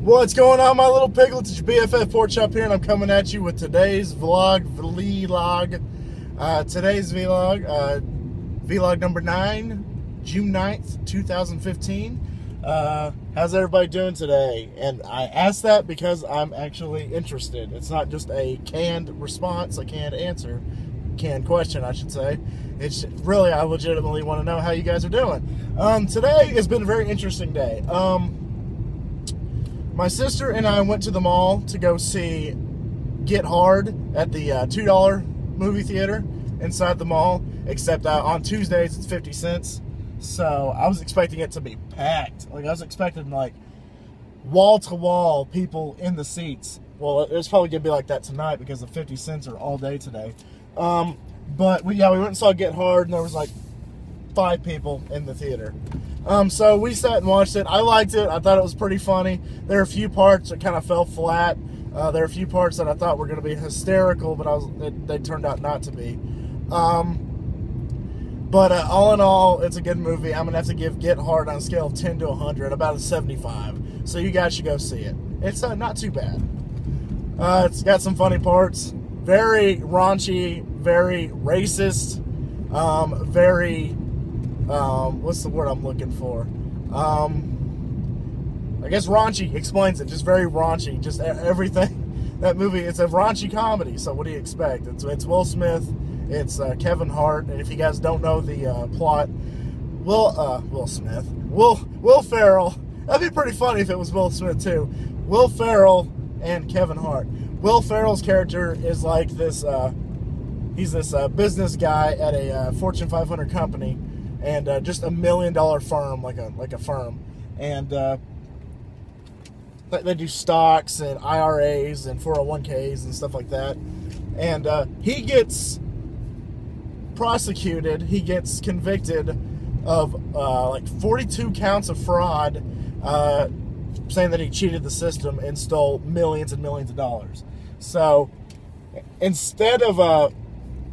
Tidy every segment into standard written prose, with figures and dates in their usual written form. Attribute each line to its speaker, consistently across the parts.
Speaker 1: What's going on, my little piglets? It's your BFF Pork Chop here, and I'm coming at you with today's vlog. Today's vlog, vlog number 9, June 9th, 2015. How's everybody doing today? And I ask that because I'm actually interested. It's not just a canned response, a canned answer, canned question, I should say. It's really, I legitimately want to know how you guys are doing. Today has been a very interesting day. My sister and I went to the mall to go see Get Hard at the $2 movie theater inside the mall, except on Tuesdays it's 50 cents. So I was expecting it to be packed. Like, I was expecting like wall-to-wall people in the seats. Well, it's probably going to be like that tonight because the 50 cents are all day today. But we went and saw Get Hard, and there was like 5 people in the theater. So we sat and watched it. I liked it. I thought it was pretty funny. There are a few parts that kind of fell flat. There are a few parts that I thought were going to be hysterical, but they turned out not to be. But all in all, it's a good movie. I'm going to have to give Get Hard on a scale of 10 to 100, about a 75. So you guys should go see it. It's not too bad. It's got some funny parts. Very raunchy, very racist, very... what's the word I'm looking for? I guess raunchy explains it. Just very raunchy. Just everything. That movie, it's a raunchy comedy. So what do you expect? It's Will Smith. It's Kevin Hart. And if you guys don't know the plot, Will Ferrell. That'd be pretty funny if it was Will Smith too. Will Ferrell and Kevin Hart. Will Ferrell's character is like this. He's this business guy at a Fortune 500 company. And just $1 million firm, like a firm, and they do stocks and IRAs and 401ks and stuff like that. And he gets prosecuted. He gets convicted of like 42 counts of fraud, saying that he cheated the system and stole millions and millions of dollars. So instead of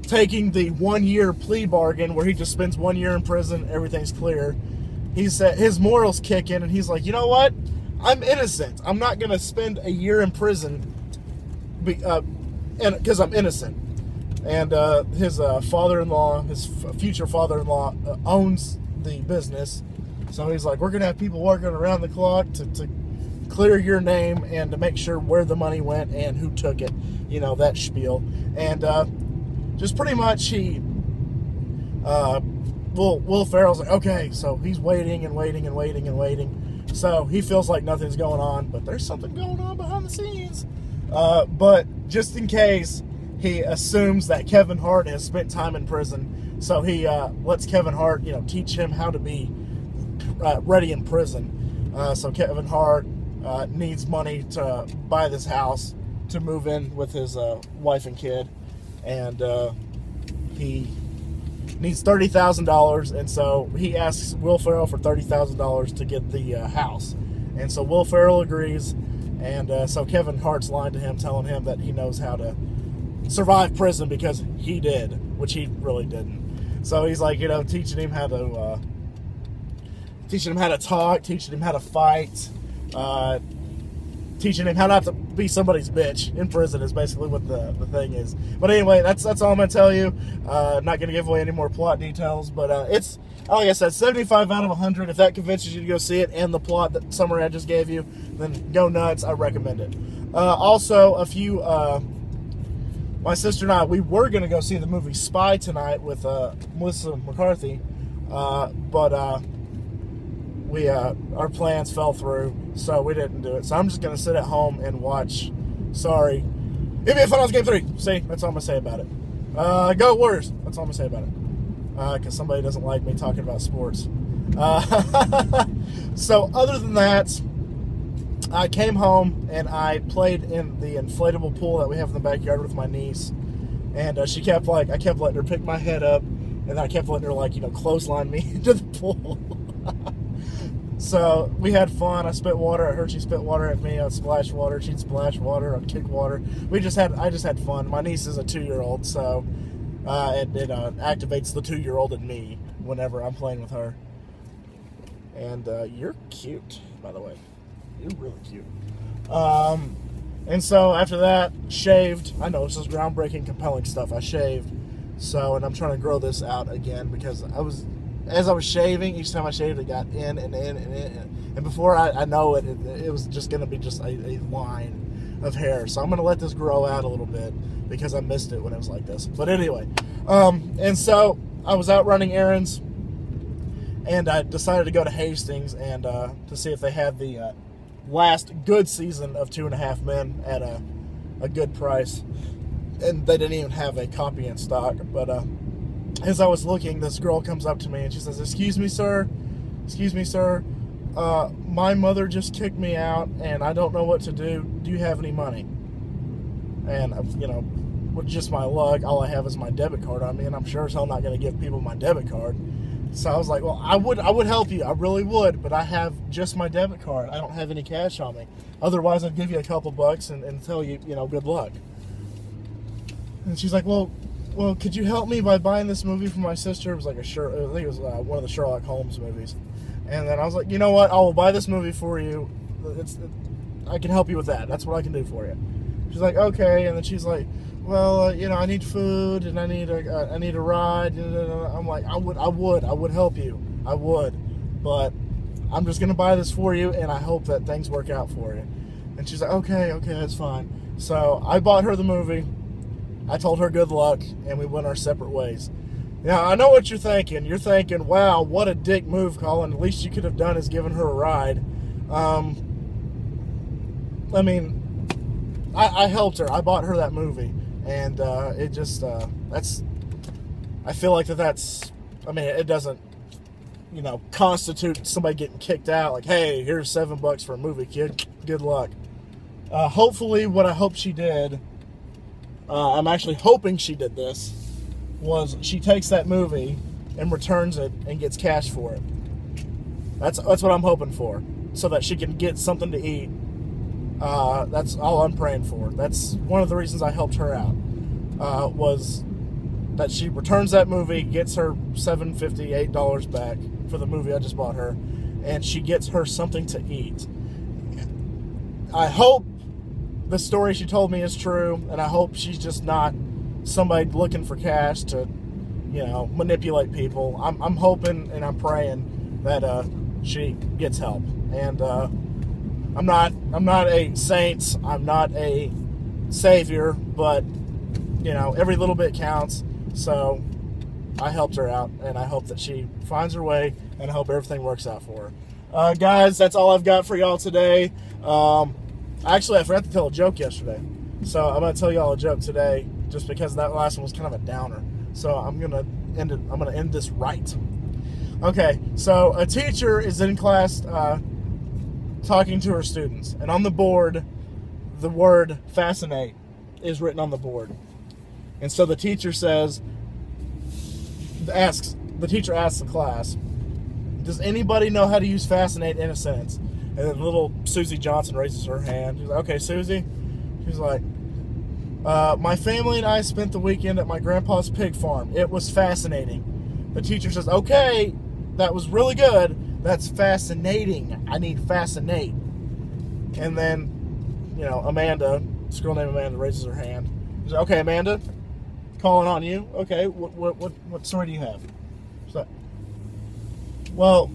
Speaker 1: taking the 1-year plea bargain where he just spends 1 year in prison, everything's clear, his morals kick in, and he's like, you know what? I'm innocent. I'm not going to spend a year in prison because I'm innocent. And his father-in-law, his future father-in-law, owns the business. So he's like, we're going to have people working around the clock to clear your name and to make sure where the money went and who took it. You know, that spiel. And just pretty much Will Ferrell's like, okay, so he's waiting and waiting and waiting and waiting. So he feels like nothing's going on, but there's something going on behind the scenes. But just in case, he assumes that Kevin Hart has spent time in prison. So he lets Kevin Hart, teach him how to be ready in prison. So Kevin Hart needs money to buy this house to move in with his wife and kid. And he needs $30,000, and so he asks Will Ferrell for $30,000 to get the house. And so Will Ferrell agrees, and so Kevin Hart's lying to him, telling him that he knows how to survive prison because he did, which he really didn't. So he's like, teaching him how to talk, teaching him how to fight, teaching him how not to be somebody's bitch in prison is basically what the thing is. But anyway, that's all I'm going to tell you. Not going to give away any more plot details, but it's, like I said, 75 out of 100. If that convinces you to go see it and the plot, that summary I just gave you, then go nuts. I recommend it. Also, my sister and I, we were going to go see the movie Spy tonight with Melissa McCarthy, but our plans fell through, so we didn't do it. So I'm just going to sit at home and watch. Sorry. Give me a Funhouse Game 3. See, that's all I'm going to say about it. Go Warriors. That's all I'm going to say about it. Because somebody doesn't like me talking about sports. So other than that, I came home and I played in the inflatable pool that we have in the backyard with my niece. And I kept letting her pick my head up. And then I kept letting her, clothesline me into the pool. So we had fun. I spit water at her. She spit water at me. I'd splash water. She'd splash water. I'd kick water. I just had fun. My niece is a 2-year-old, so it activates the 2-year-old in me whenever I'm playing with her. And you're cute, by the way. You're really cute. And so after that, shaved. I know this is groundbreaking, compelling stuff. I shaved. So, and I'm trying to grow this out again because as I was shaving, each time I shaved, it got in and in and in. And before I know it, it was just going to be just a line of hair. So I'm going to let this grow out a little bit because I missed it when it was like this. But anyway, and so I was out running errands, and I decided to go to Hastings and to see if they had the last good season of 2.5 Men at a good price. And they didn't even have a copy in stock. But as I was looking, this girl comes up to me and she says, excuse me, sir. My mother just kicked me out and I don't know what to do. Do you have any money? And, you know, with just my luck, all I have is my debit card on me, and I'm sure as hell not going to give people my debit card. So I was like, well, I would help you. I really would, but I have just my debit card. I don't have any cash on me. Otherwise, I'd give you a couple bucks and tell you, you know, good luck. And she's like, well, could you help me by buying this movie for my sister? It was like I think it was one of the Sherlock Holmes movies. And then I was like, you know what? I will buy this movie for you. I can help you with that. That's what I can do for you. She's like, okay. And then she's like, well, you know, I need food and I need a ride. I'm like, I would help you. I would, but I'm just gonna buy this for you, and I hope that things work out for you. And she's like, okay, that's fine. So I bought her the movie. I told her good luck, and we went our separate ways. Now, I know what you're thinking. You're thinking, wow, what a dick move, Colin. The least you could have done is given her a ride. I mean, I helped her. I bought her that movie. And it just, I feel like that's, I mean, it doesn't, you know, constitute somebody getting kicked out. Like, hey, here's $7 for a movie, kid. Good luck. Hopefully, what I hope she did, I'm actually hoping she did this, was she takes that movie and returns it and gets cash for it. That's what I'm hoping for, so that she can get something to eat. That's all I'm praying for. That's one of the reasons I helped her out, was that she returns that movie, gets her $7.50, $8 back for the movie I just bought her, and she gets her something to eat. I hope the story she told me is true, and I hope she's just not somebody looking for cash to, you know, manipulate people. I'm hoping and I'm praying that she gets help. And I'm not a saint, I'm not a savior, but, you know, every little bit counts. So I helped her out, and I hope that she finds her way, and I hope everything works out for her. Guys, that's all I've got for y'all today. Actually, I forgot to tell a joke yesterday, so I'm going to tell y'all a joke today, just because that last one was kind of a downer. So I'm going to end it. I'm going to end this right. Okay, so a teacher is in class talking to her students, and on the board, the word fascinate is written on the board. And so the teacher asks the class, does anybody know how to use fascinate in a sentence? And then little Susie Johnson raises her hand. She's like, okay, Susie. She's like, my family and I spent the weekend at my grandpa's pig farm. It was fascinating. The teacher says, okay, that was really good. That's fascinating. I need fascinate. And then, you know, Amanda, this girl named Amanda, raises her hand. She's like, okay, Amanda, calling on you. Okay, what story do you have? She's like, well,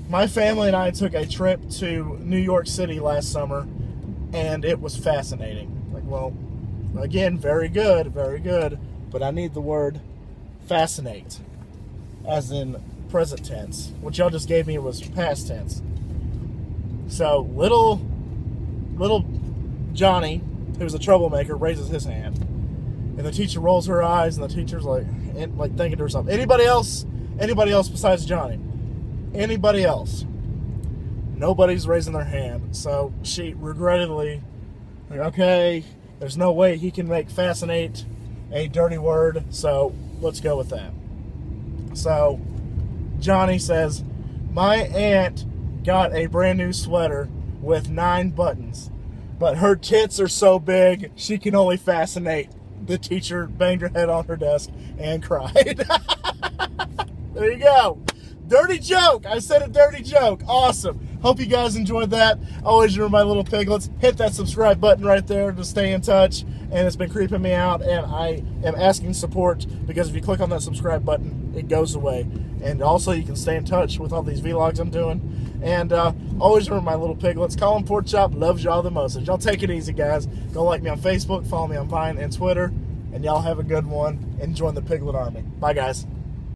Speaker 1: my family and I took a trip to New York City last summer, and it was fascinating. Like, well, again, very good, but I need the word fascinate, as in present tense. What y'all just gave me was past tense. So, little Johnny, who's a troublemaker, raises his hand. And the teacher rolls her eyes, and the teacher's like thinking to herself, anybody else besides Johnny? Anybody else? Nobody's raising their hand. So she regrettably, like, okay, there's no way he can make fascinate a dirty word, so let's go with that. So Johnny says, my aunt got a brand new sweater with 9 buttons, but her tits are so big she can only fascinate. The teacher banged her head on her desk and cried. There you go. Dirty joke. I said a dirty joke. Awesome. hope you guys enjoyed that. Always remember, my little piglets, hit that subscribe button right there to stay in touch. And it's been creeping me out, and I am asking support, because if you click on that subscribe button, it goes away. And also, you can stay in touch with all these vlogs I'm doing. And always remember, my little piglets, Colin Porkchop loves y'all the most. So y'all take it easy, guys. Go like me on Facebook, follow me on Vine and Twitter, and y'all have a good one, and join the Piglet Army. Bye, guys.